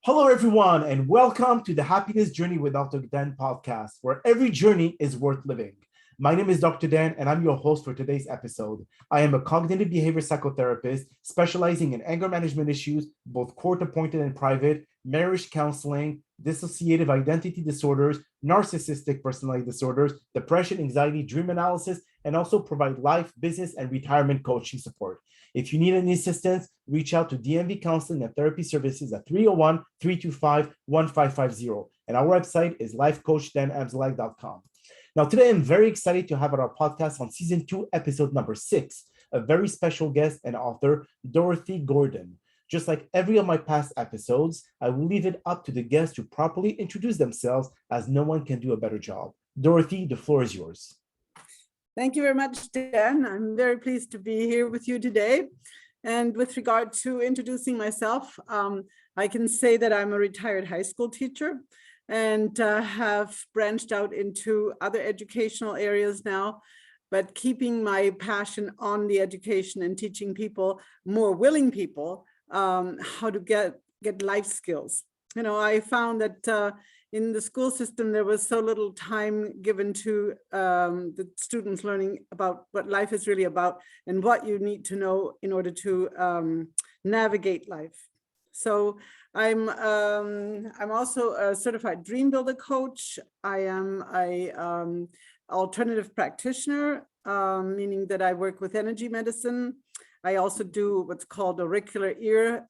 Hello, everyone, and welcome to the Happiness Journey with Dr. Dan podcast, where every journey is worth living. My name is Dr. Dan, and I'm your host for today's episode. I am a cognitive behavior psychotherapist specializing in anger management issues, both court-appointed and private, marriage counseling, dissociative identity disorders, narcissistic personality disorders, depression, anxiety, dream analysis, and also provide life, business, and retirement coaching support. If you need any assistance, reach out to DMV Counseling and Therapy Services at 301-325-1550. And our website is lifecoachdanamzalek.com. Now, today I'm very excited to have on our podcast on season 2, episode number 6, a very special guest and author, Dorothea Gordon. Just like every of my past episodes, I will leave it up to the guests to properly introduce themselves, as no one can do a better job. Dorothy, the floor is yours. Thank you very much, Dan. I'm very pleased to be here with you today. And with regard to introducing myself, I can say that I'm a retired high school teacher and have branched out into other educational areas now, but keeping my passion on the education and teaching people, more willing people, how to get life skills. You know, I found that in the school system, there was so little time given to the students learning about what life is really about and what you need to know in order to navigate life. So I'm also a certified dream builder coach. I am a alternative practitioner, meaning that I work with energy medicine. I also do what's called auricular ear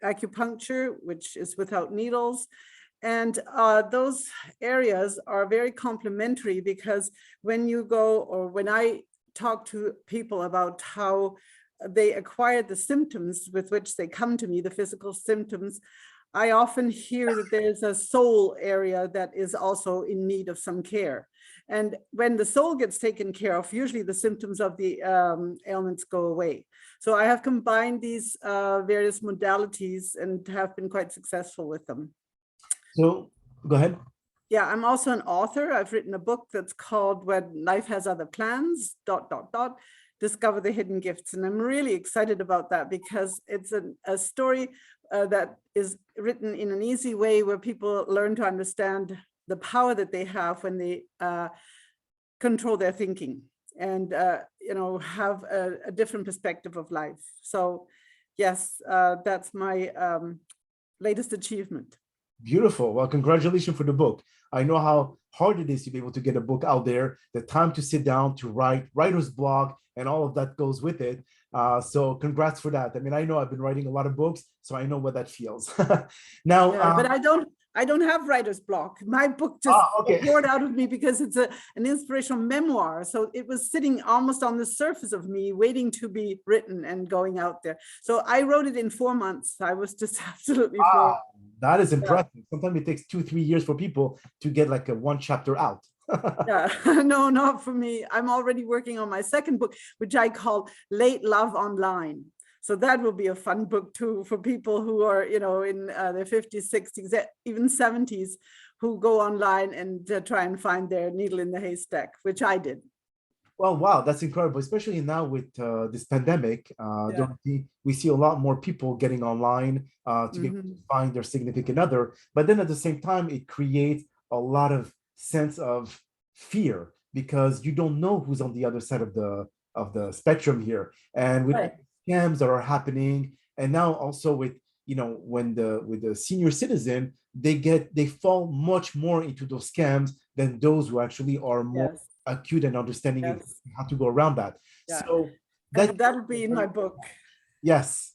acupuncture, which is without needles. And those areas are very complementary, because when you go, or when I talk to people about how they acquired the symptoms with which they come to me, the physical symptoms, I often hear that there's a soul area that is also in need of some care. And when the soul gets taken care of, usually the symptoms of the ailments go away. So I have combined these various modalities and have been quite successful with them. So go ahead. Yeah, I'm also an author. I've written a book that's called When Life Has Other Plans, ... Discover the Hidden Gifts. And I'm really excited about that, because it's a story that is written in an easy way, where people learn to understand the power that they have when they control their thinking and have a different perspective of life. So yes, that's my latest achievement. Beautiful. Well, congratulations for the book. I know how hard it is to be able to get a book out there, the time to sit down to write, writer's block, and all of that goes with it. So congrats for that. I mean, I know I've been writing a lot of books, so I know what that feels. Now, yeah, but I don't have writer's block. My book just poured out of me because it's an inspirational memoir. So it was sitting almost on the surface of me, waiting to be written and going out there. So I wrote it in 4 months. I was just absolutely floored. That is impressive. Yeah. Sometimes it takes 2-3 years for people to get like a one chapter out. Yeah, no, not for me. I'm already working on my second book, which I call Late Love Online. So that will be a fun book too, for people who are, in their 50s, 60s, even 70s, who go online and try and find their needle in the haystack, which I did. Well, wow, that's incredible, especially now with this pandemic. Dorothy, we see a lot more people getting online to find their significant other. But then at the same time, it creates a lot of sense of fear, because you don't know who's on the other side of the spectrum here. And with scams that are happening, and now also with with the senior citizen, they fall much more into those scams than those who actually are more acute and understanding how to go around that. Yeah. So that'll be in my book. Yes.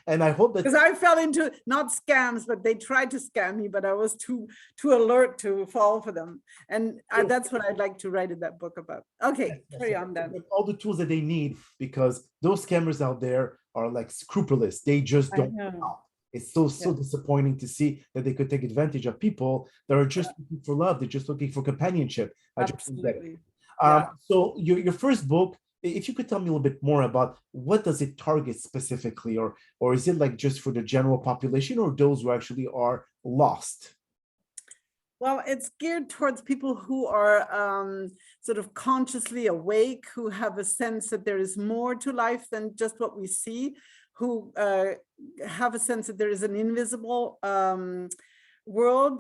And I hope that, because I fell into not scams, but they tried to scam me, but I was too alert to fall for them. And that's what I'd like to write in that book about. Okay, carry on then. All the tools that they need, because those scammers out there are like scrupulous. They just don't know. It's so disappointing to see that they could take advantage of people that are just looking for love. They're just looking for companionship. Absolutely. So your first book, if you could tell me a little bit more about what does it target specifically, or is it like just for the general population, or those who actually are lost? Well, it's geared towards people who are sort of consciously awake, who have a sense that there is more to life than just what we see, who have a sense that there is an invisible world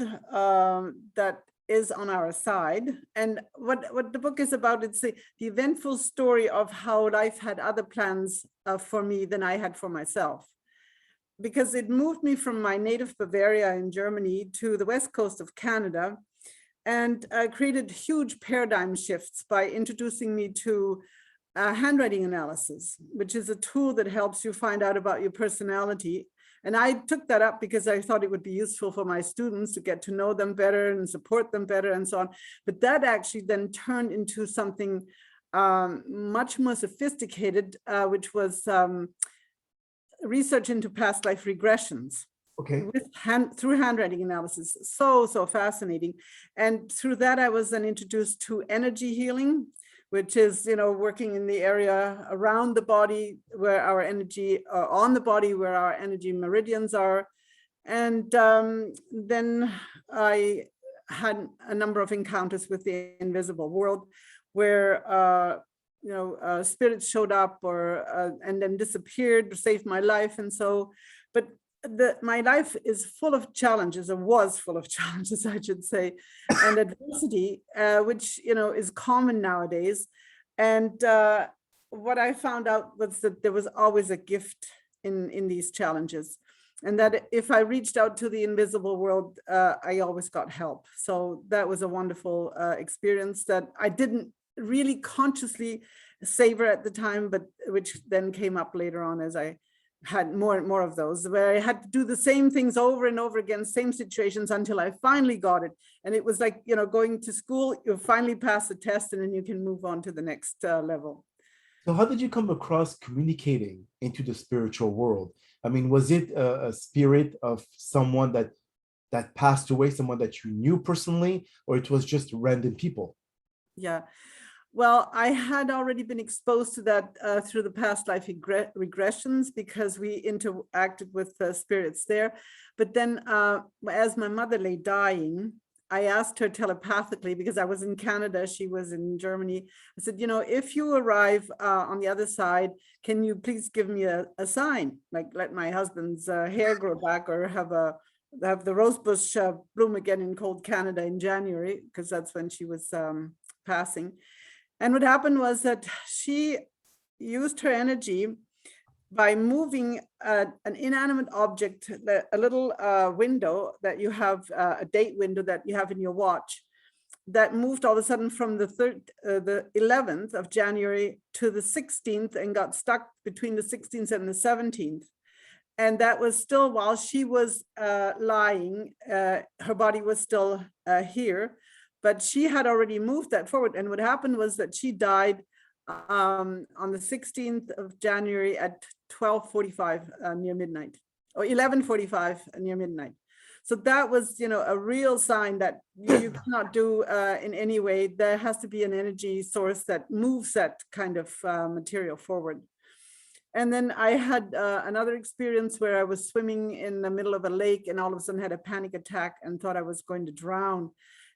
that is on our side. And what the book is about, it's the eventful story of how life had other plans for me than I had for myself. Because it moved me from my native Bavaria in Germany to the west coast of Canada, and created huge paradigm shifts by introducing me to handwriting analysis, which is a tool that helps you find out about your personality. And I took that up because I thought it would be useful for my students to get to know them better and support them better and so on. But that actually then turned into something much more sophisticated, which was research into past life regressions. Okay. Through handwriting analysis. So fascinating. And through that, I was then introduced to energy healing, which is, working in the area around the body where our energy, on the body where our energy meridians are. And then I had a number of encounters with the invisible world where spirits showed up and then disappeared, saved my life. And so, but my life is full of challenges, or was full of challenges, I should say, and adversity, which, is common nowadays. And what I found out was that there was always a gift in these challenges. And that if I reached out to the invisible world, I always got help. So that was a wonderful experience that I didn't really consciously savor at the time, but which then came up later on as I had more and more of those, where I had to do the same things over and over again, same situations, until I finally got it. And it was like, going to school, you finally pass the test and then you can move on to the next level. So how did you come across communicating into the spiritual world? I mean, was it a spirit of someone that passed away, someone that you knew personally, or it was just random people? Yeah. Well, I had already been exposed to that through the past life regressions, because we interacted with spirits there. But then as my mother lay dying, I asked her telepathically, because I was in Canada, she was in Germany. I said, if you arrive on the other side, can you please give me a sign, like let my husband's hair grow back, or have the rose bush bloom again in cold Canada in January, because that's when she was passing. And what happened was that she used her energy by moving an inanimate object, a little window that you have, a date window that you have in your watch, that moved all of a sudden from the 11th of January to the 16th, and got stuck between the 16th and the 17th. And that was still while she was lying, her body was still here. But she had already moved that forward. And what happened was that she died on the 16th of January at 12:45 near midnight, or 11:45 near midnight. So that was, a real sign that you cannot do in any way. There has to be an energy source that moves that kind of material forward. And then I had another experience where I was swimming in the middle of a lake, and all of a sudden had a panic attack and thought I was going to drown.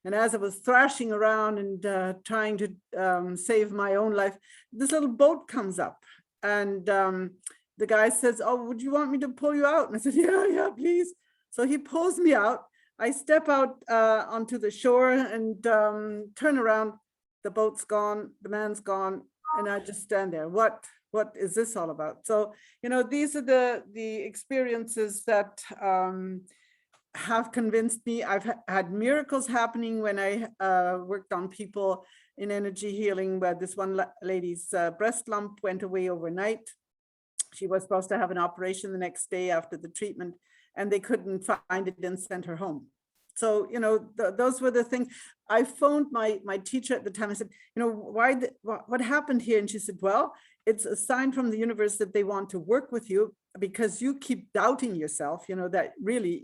And as I was thrashing around and trying to save my own life, this little boat comes up, and the guy says, "Oh, would you want me to pull you out?" And I said, "Yeah, please." So he pulls me out. I step out onto the shore and turn around. The boat's gone, the man's gone, and I just stand there. What is this all about? So, these are the experiences that have convinced me. I've had miracles happening when I worked on people in energy healing, where this one lady's breast lump went away overnight. She was supposed to have an operation the next day after the treatment, and they couldn't find it and sent her home. So, those were the things. I phoned my teacher at the time. I said, what happened here? And she said, well, it's a sign from the universe that they want to work with you, because you keep doubting yourself, that really,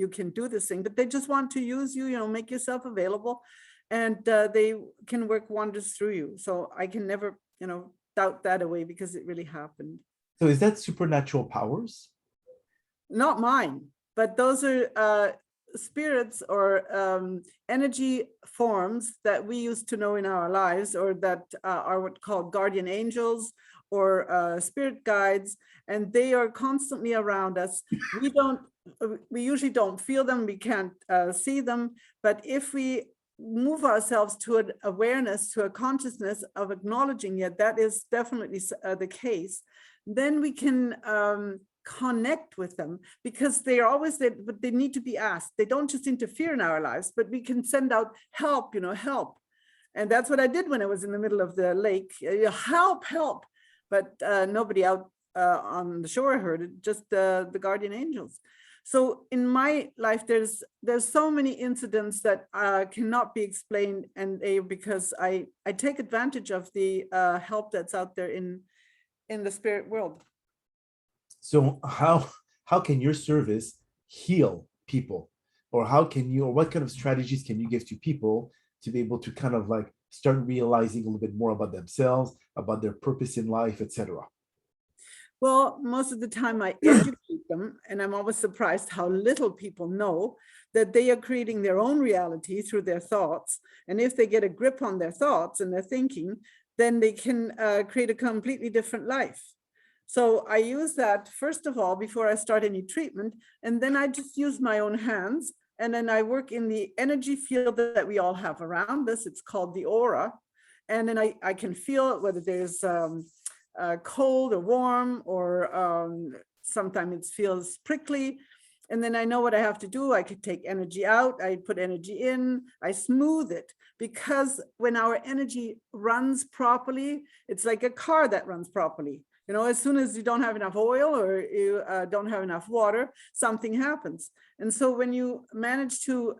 you can do this thing, but they just want to use you, make yourself available, and they can work wonders through you. So I can never, doubt that away, because it really happened. So is that supernatural powers? Not mine, but those are spirits or energy forms that we used to know in our lives, or that are what called guardian angels or spirit guides, and they are constantly around us. We usually don't feel them, we can't see them, but if we move ourselves to an awareness, to a consciousness of acknowledging it, that is definitely the case, then we can connect with them, because they are always there, but they need to be asked. They don't just interfere in our lives, but we can send out help, help. And that's what I did when I was in the middle of the lake. Help, help. But nobody out on the shore heard it, just the guardian angels. So in my life, there's so many incidents that cannot be explained, and because I take advantage of the help that's out there in the spirit world. So how can your service heal people, or what kind of strategies can you give to people to be able to kind of like start realizing a little bit more about themselves, about their purpose in life, etc.? Well, most of the time I educate them, and I'm always surprised how little people know that they are creating their own reality through their thoughts. And if they get a grip on their thoughts and their thinking, then they can create a completely different life. So I use that, first of all, before I start any treatment, and then I just use my own hands, and then I work in the energy field that we all have around us. It's called the aura. And then I can feel whether there's cold or warm, or sometimes it feels prickly. And then I know what I have to do. I could take energy out, I put energy in, I smooth it. Because when our energy runs properly, it's like a car that runs properly. As soon as you don't have enough oil, or you don't have enough water, something happens. And so when you manage to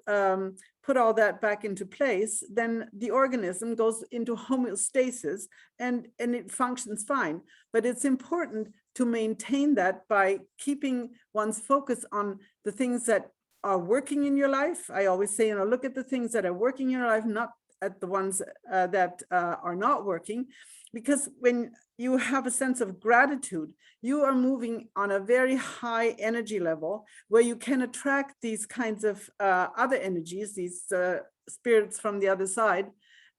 put all that back into place, then the organism goes into homeostasis and it functions fine. But it's important to maintain that by keeping one's focus on the things that are working in your life. I always say, look at the things that are working in your life, not at the ones that are not working. Because when you have a sense of gratitude, you are moving on a very high energy level where you can attract these kinds of other energies, these spirits from the other side,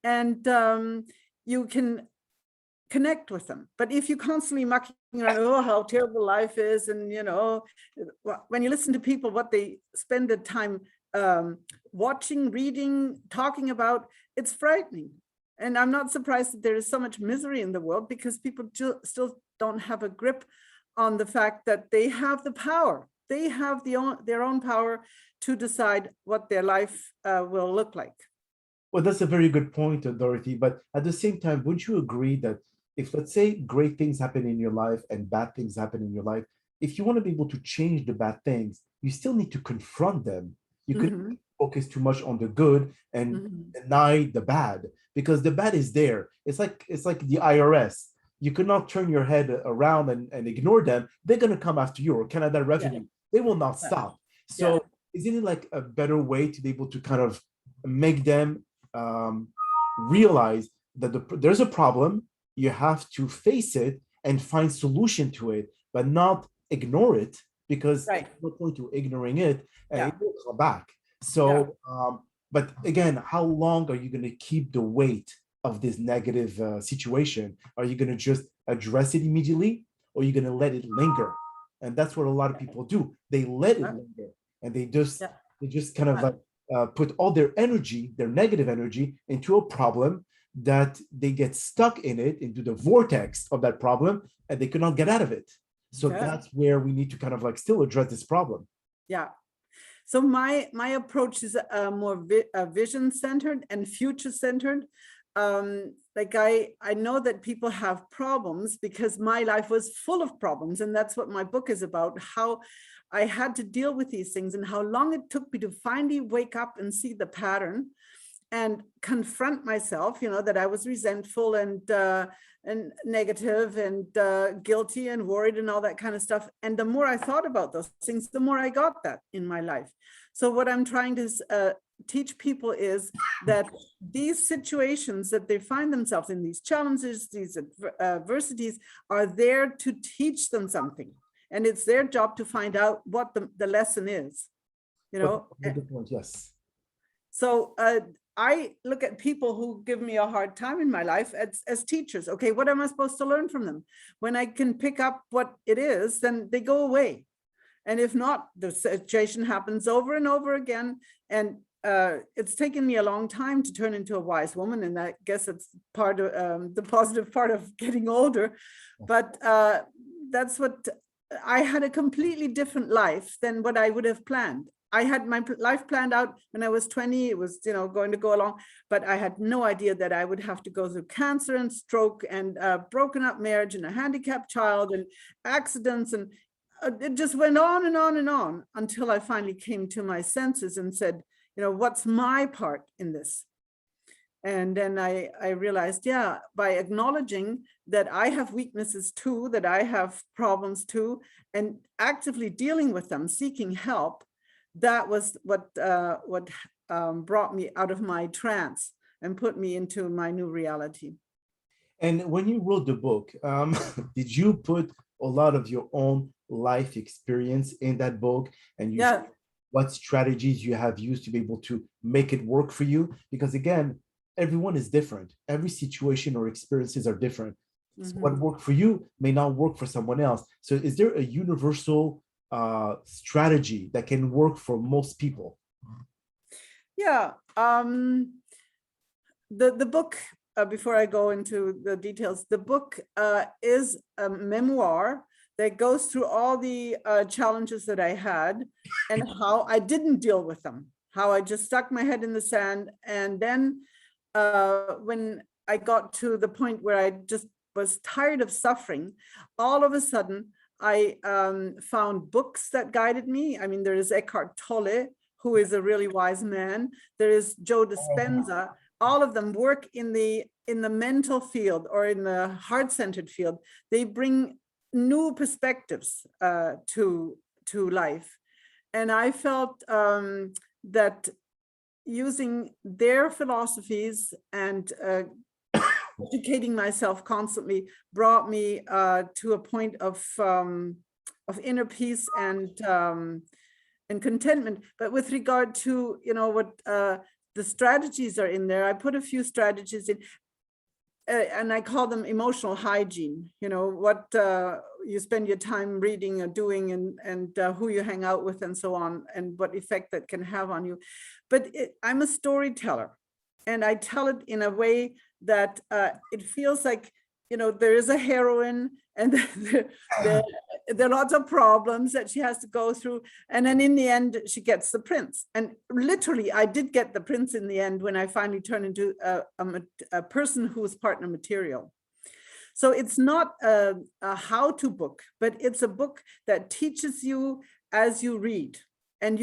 and you can connect with them. But if you constantly mucking around, oh, how terrible life is, and when you listen to people, what they spend the time watching, reading, talking about, it's frightening. And I'm not surprised that there is so much misery in the world, because people still don't have a grip on the fact that they have the power. They have their own power to decide what their life will look like. Well, that's a very good point, Dorothy. But at the same time, wouldn't you agree that if, let's say, great things happen in your life and bad things happen in your life, if you want to be able to change the bad things, you still need to confront them. You could focus too much on the good and deny the bad, because the bad is there. It's like the IRS. You could not turn your head around and ignore them. They're going to come after you, or Canada Revenue. They will not stop. So isn't it like a better way to be able to kind of make them realize that there's a problem, you have to face it and find solution to it, but not ignore it, because there's no point to ignoring it, and it will come back. So, but again, how long are you going to keep the weight of this negative situation? Are you going to just address it immediately, or are you going to let it linger? And that's what a lot of people do. They let it linger, and they just kind of like put all their energy, their negative energy, into a problem that they get stuck in it, into the vortex of that problem, and they could not get out of it. So that's where we need to kind of like still address this problem. Yeah. So my approach is more vision centered and future centered. Like I know that people have problems because my life was full of problems, and that's what my book is about, how I had to deal with these things and how long it took me to finally wake up and see the pattern and confront myself, that I was resentful and negative and guilty and worried and all that kind of stuff. And the more I thought about those things, the more I got that in my life. So what I'm trying to teach people is that these situations that they find themselves in, these challenges, these adversities, are there to teach them something. And it's their job to find out what the lesson is. you But know. good point, yes. So I look at people who give me a hard time in my life as teachers. Okay, what am I supposed to learn from them? When I can pick up what it is, then they go away. And if not, the situation happens over and over again. And it's taken me a long time to turn into a wise woman. And I guess it's part of the positive part of getting older. But that's what I had, a completely different life than what I would have planned. I had my life planned out when I was 20. It was, going to go along, but I had no idea that I would have to go through cancer and stroke and broken up marriage and a handicapped child and accidents. And it just went on and on and on until I finally came to my senses and said, what's my part in this? And then I realized, yeah, by acknowledging that I have weaknesses too, that I have problems too, and actively dealing with them, seeking help, that was what brought me out of my trance and put me into my new reality. And when you wrote the book, did you put a lot of your own life experience in that book? And you Yeah. What strategies you have used to be able to make it work for you? Because again, everyone is different. Every situation or experiences are different. So what worked for you may not work for someone else. So is there a universal strategy that can work for most people? Yeah. The book, before I go into the details, the book is a memoir that goes through all the challenges that I had and how I didn't deal with them, how I just stuck my head in the sand. And then when I got to the point where I just was tired of suffering, all of a sudden I found books that guided me. I mean, there is Eckhart Tolle, who is a really wise man. There is Joe Dispenza. All of them work in the mental field or in the heart-centered field. They bring new perspectives to life. And I felt that using their philosophies and educating myself constantly brought me to a point of inner peace and contentment. But with regard to what the strategies are in there, I put a few strategies in, and I call them emotional hygiene. What you spend your time reading or doing, and who you hang out with, and so on, and what effect that can have on you. But I'm a storyteller, and I tell it in a way that it feels like there is a heroine, and there are lots of problems that she has to go through, and then in the end she gets the prince. And literally I did get the prince in the end when I finally turned into a person who was partner material. So it's not a how-to book, but it's a book that teaches you as you read, and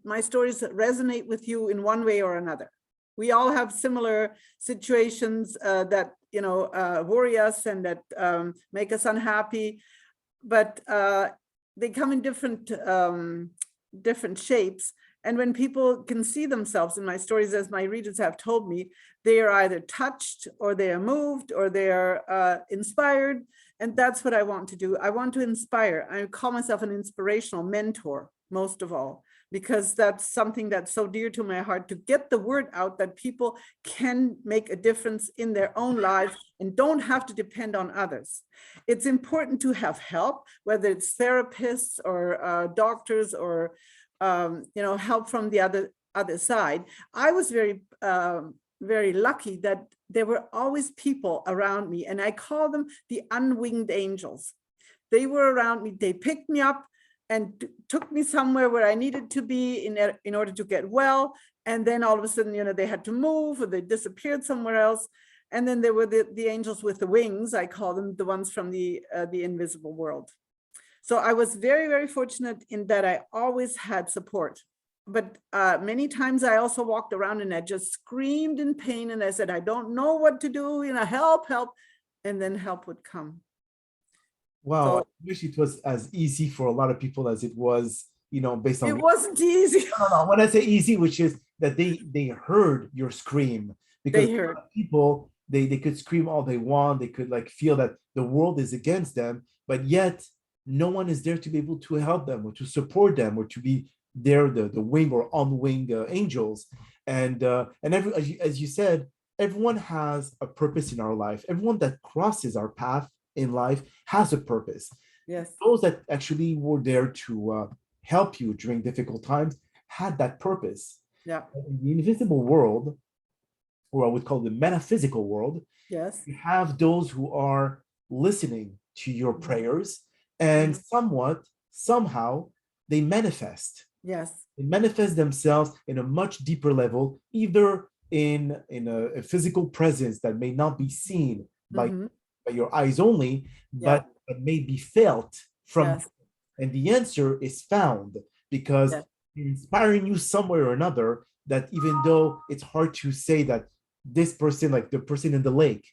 my stories resonate with you in one way or another. We all have similar situations that worry us and that make us unhappy, but they come in different shapes. And when people can see themselves in my stories, as my readers have told me, they are either touched or they are moved or they are inspired. And that's what I want to do. I want to inspire. I call myself an inspirational mentor, most of all, because that's something that's so dear to my heart, to get the word out that people can make a difference in their own lives and don't have to depend on others. It's important to have help, whether it's therapists or doctors or help from the other side. I was very lucky that there were always people around me, and I call them the unwinged angels. They were around me. They picked me up and took me somewhere where I needed to be in order to get well. And then all of a sudden, they had to move, or they disappeared somewhere else. And then there were the angels with the wings. I call them the ones from the invisible world. So I was very, very fortunate in that I always had support. But many times I also walked around and I just screamed in pain, and I said, I don't know what to do, help, help. And then help would come. Wow, So, I wish it was as easy for a lot of people as it was, based on. It wasn't easy. No. When I say easy, which is that they heard your scream, because They heard. people they could scream all they want, they could feel that the world is against them, but yet no one is there to be able to help them or to support them or to be they're the wing or unwing angels. And as you said, everyone has a purpose in our life. Everyone that crosses our path in life has a purpose. Yes. Those that actually were there to help you during difficult times had that purpose. Yeah. In the invisible world, or I would call the metaphysical world, Yes. you have those who are listening to your prayers, and somewhat, somehow, they manifest. Yes. They manifest themselves in a much deeper level, either in a physical presence that may not be seen by your eyes only, Yeah. but may be felt from. Yes. And the answer is found because Yes. inspiring you somewhere or another, that even though it's hard to say that this person, like the person in the lake,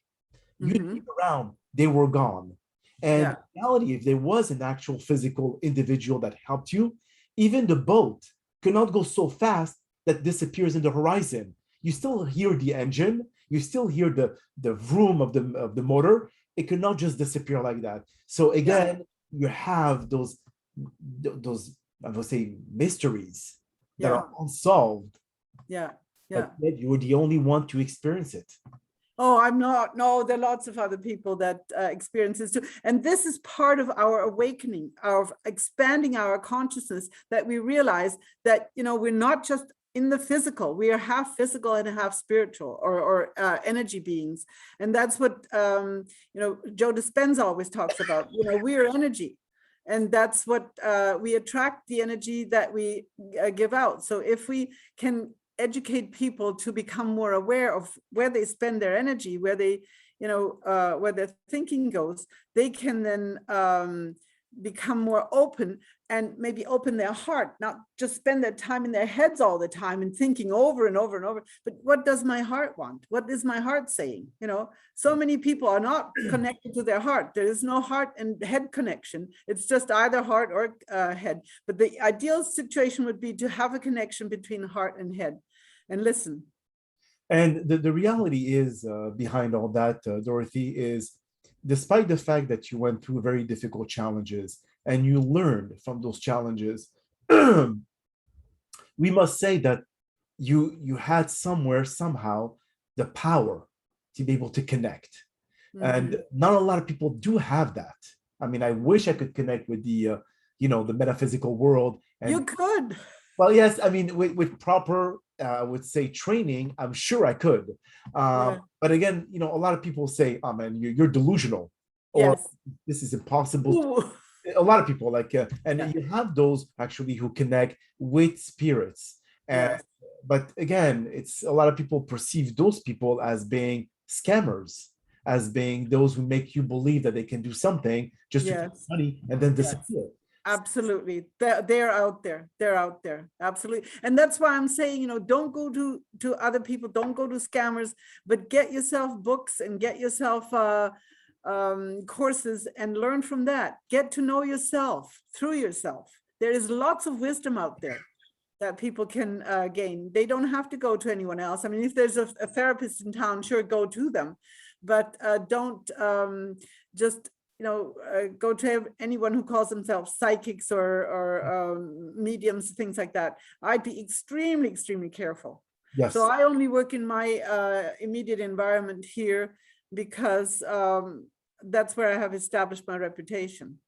you came around, they were gone. And Yeah. in reality, if there was an actual physical individual that helped you, even the boat could not go so fast that disappears in the horizon. You still hear the engine, you still hear the vroom of the motor. It could not just disappear like that. So again, you have those I would say mysteries that Yeah. are unsolved, Yeah. but Yeah. yet you're the only one to experience it. Oh, I'm not. No, there are lots of other people that experience this too. And this is part of our awakening, of expanding our consciousness, that we realize that, we're not just in the physical, we are half physical and half spiritual, or energy beings. And that's what, Joe Dispenza always talks about. We are energy. And that's what we attract, the energy that we give out. So if we can educate people to become more aware of where they spend their energy, where they, where their thinking goes, they can then become more open and maybe open their heart, not just spend their time in their heads all the time and thinking over and over and over, but what does my heart want? What is my heart saying? So many people are not connected to their heart. There is no heart and head connection. It's just either heart or head. But the ideal situation would be to have a connection between heart and head and listen. And the reality is behind all that, Dorothy, is despite the fact that you went through very difficult challenges and you learned from those challenges, we must say that you had somewhere, somehow, the power to be able to connect. And not a lot of people do have that. I mean, I wish I could connect with the metaphysical world. And you could. well, yes, I mean, with proper, I would say, training, I'm sure I could. But again, a lot of people say, "Oh man, you're delusional," or Yes. "This is impossible." Ooh. A lot of people and you have those actually who connect with spirits. Yes. But again, it's a lot of people perceive those people as being scammers, as being those who make you believe that they can do something just to get money and then disappear. Absolutely. They're out there. They're out there. Absolutely. And that's why I'm saying, don't go to other people, don't go to scammers, but get yourself books and get yourself courses and learn from that. Get to know yourself through yourself. There is lots of wisdom out there that people can gain. They don't have to go to anyone else. I mean, if there's a therapist in town, sure, go to them, but don't just go to anyone who calls themselves psychics or mediums, things like that. I'd be extremely, extremely careful. Yes. So I only work in my immediate environment here because that's where I have established my reputation.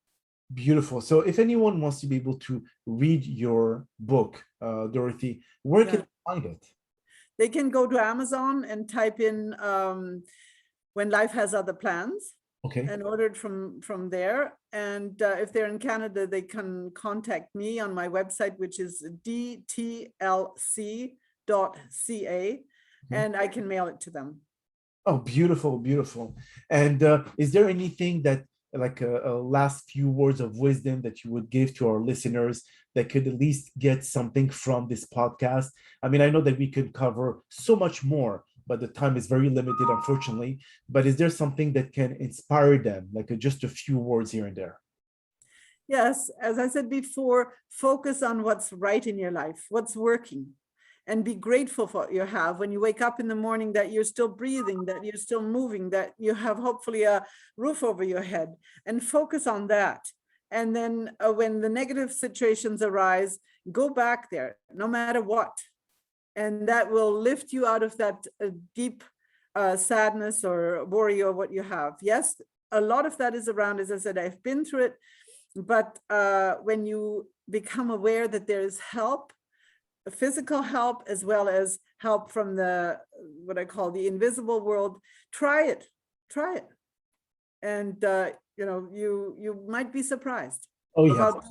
Beautiful. So if anyone wants to be able to read your book, Dorothy, where can they find it? They can go to Amazon and type in When Life Has Other Plans. Okay. And order it from there. And if they're in Canada, they can contact me on my website, which is dtlc.ca, and I can mail it to them. Oh, beautiful, beautiful. And is there anything that, like a last few words of wisdom that you would give to our listeners that could at least get something from this podcast? I mean, I know that we could cover so much more, but the time is very limited, unfortunately. But is there something that can inspire them, like just a few words here and there? Yes, as I said before, focus on what's right in your life, what's working, and be grateful for what you have when you wake up in the morning, that you're still breathing, that you're still moving, that you have hopefully a roof over your head, and focus on that. And then when the negative situations arise, go back there, no matter what. And that will lift you out of that deep sadness or worry or what you have. Yes, a lot of that is around, as I said, I've been through it. But when you become aware that there is help, physical help, as well as help from the, what I call the invisible world, try it. And you might be surprised Oh, yes. about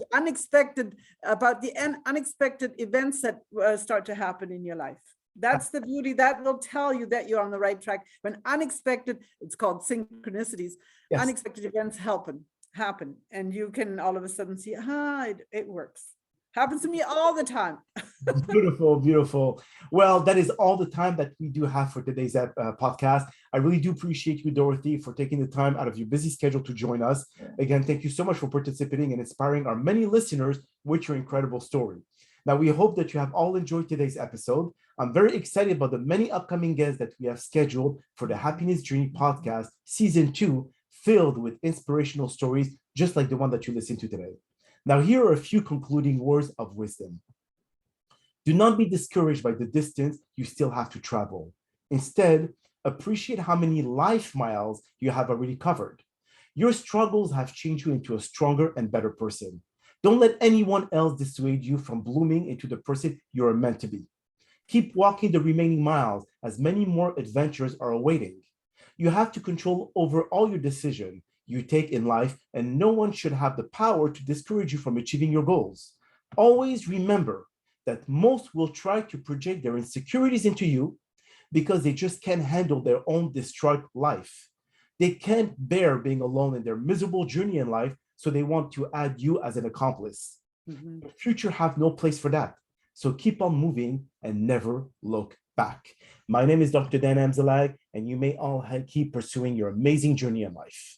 the unexpected events that start to happen in your life. That's the beauty. That will tell you that you're on the right track. When unexpected, it's called synchronicities, Yes. unexpected events happen, and you can all of a sudden see, it works. Happens to me all the time. Beautiful, beautiful. Well, that is all the time that we do have for today's podcast. I really do appreciate you, Dorothy, for taking the time out of your busy schedule to join us. Again, thank you so much for participating and inspiring our many listeners with your incredible story. Now, we hope that you have all enjoyed today's episode. I'm very excited about the many upcoming guests that we have scheduled for the Happiness Journey podcast, season 2, filled with inspirational stories, just like the one that you listened to today. Now, here are a few concluding words of wisdom. Do not be discouraged by the distance you still have to travel. Instead, appreciate how many life miles you have already covered. Your struggles have changed you into a stronger and better person. Don't let anyone else dissuade you from blooming into the person you are meant to be. Keep walking the remaining miles, as many more adventures are awaiting. You have to control over all your decisions you take in life, and no one should have the power to discourage you from achieving your goals. Always remember that most will try to project their insecurities into you because they just can't handle their own distraught life. They can't bear being alone in their miserable journey in life, so they want to add you as an accomplice. Mm-hmm. The future have no place for that. So keep on moving and never look back. My name is Dr. Dan Amzalag, and you may all keep pursuing your amazing journey in life.